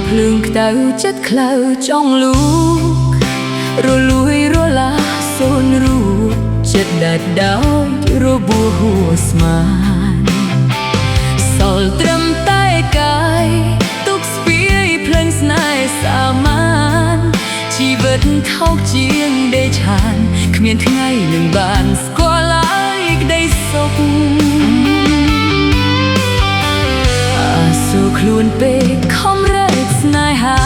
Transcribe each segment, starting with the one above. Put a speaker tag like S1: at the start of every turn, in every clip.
S1: ភ្លើងក្តៅចិត្តក្លៅចង់លូករលួយរលាសូនរូបចិត្តដាច់ដោយរបួសហួស្មានសល់ត្រឹមតែកាយទុកស្ពាយភ្លើងស្នេហ៍សាមានជីវិតថោកជាងដេកឆានគ្មានថ្ងៃនឹងបានស្គាល់ឡើយក្តីសុខខ្លួនពេកខំរែកស្នេហា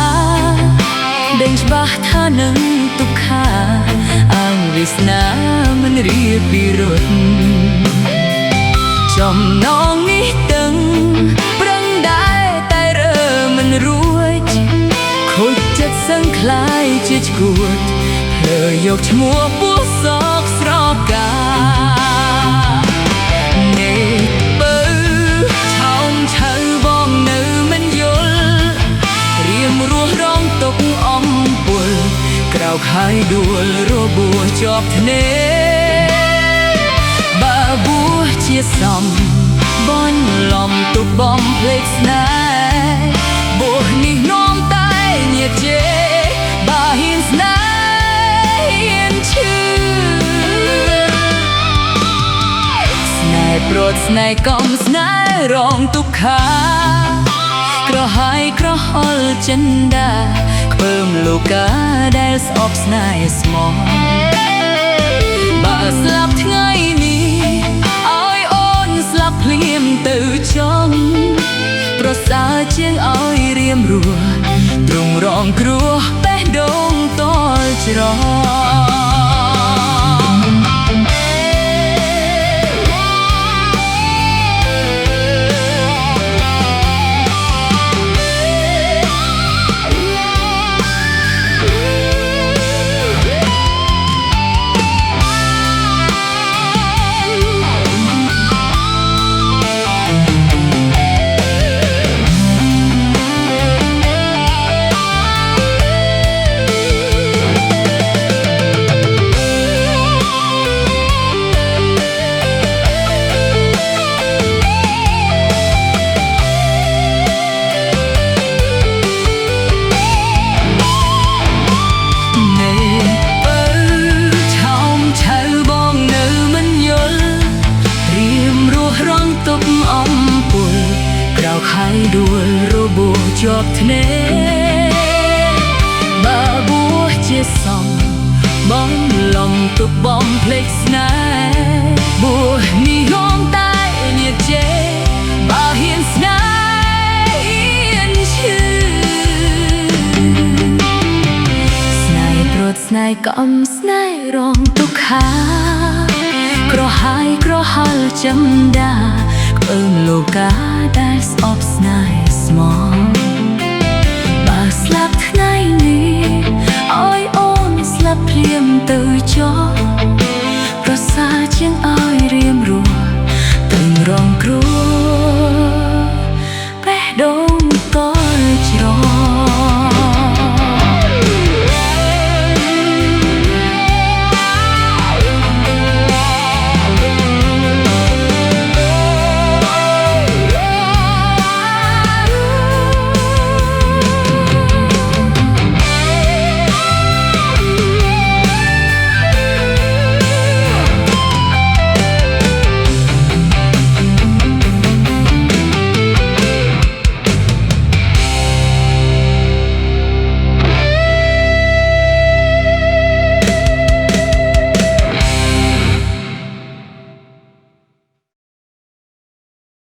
S1: ដេញច្បាស់ថានឹងទុក្ខាអាងវាសនាមិនរៀបពីរត់ចំណងនេះទាំងប្រឹងដែរតែរើមិនរួចខូចចិត្តសឹងคล้ายជាឈួតភ្លើយកឈ្មោះពោះសោកស្រកាខាយដួលរបួសជាប់ធ្នេបើបួសជាសំបន់លំទុកបំភ្លេចស្នេហ៍បួសនេះនាំតែញាតជេបើហ៊ានស្នេហ៍ហ៊ានឈឺស្នេហ៍ព្រាត់ស្នេហ៍កំស្នេហ៍រងទុក្ខាក្រហាយក្រហល់ចិនដាពើមលោកកាដែលស្អប់ស្នេហ៍ស្មោះបើស្លាប់ថ្ងៃនេះឲ្យអូនស្លាប់ភ្លាមទៅចង់ប្រសើរជាងឲ្យរៀមរស់ទ្រង់រងគ្រោះបេះដូងតលច្រខាយដួលរបួសជាប់ធ្នេបើបួសជាសំបងលំទុកបំភ្លេចស្នេហ៍បួសនេះរងតែញាតជេបើហ៊ានស្នេហ៍ហ៊ានឈឺស្នេហ៍ព្រាត់ស្នេហ៍កំស្នេហ៍រងទុក្ខាក្រហាយក្រហល់ចំដាពើមលោកកាដែលស្អប់ស្នេហ៍ស្មោះបើស្លាប់ថ្ងៃនេះឲ្យអូនស្លាប់ភ្លាមទៅចោលប្រសើរជាងឲ្យរៀមរស់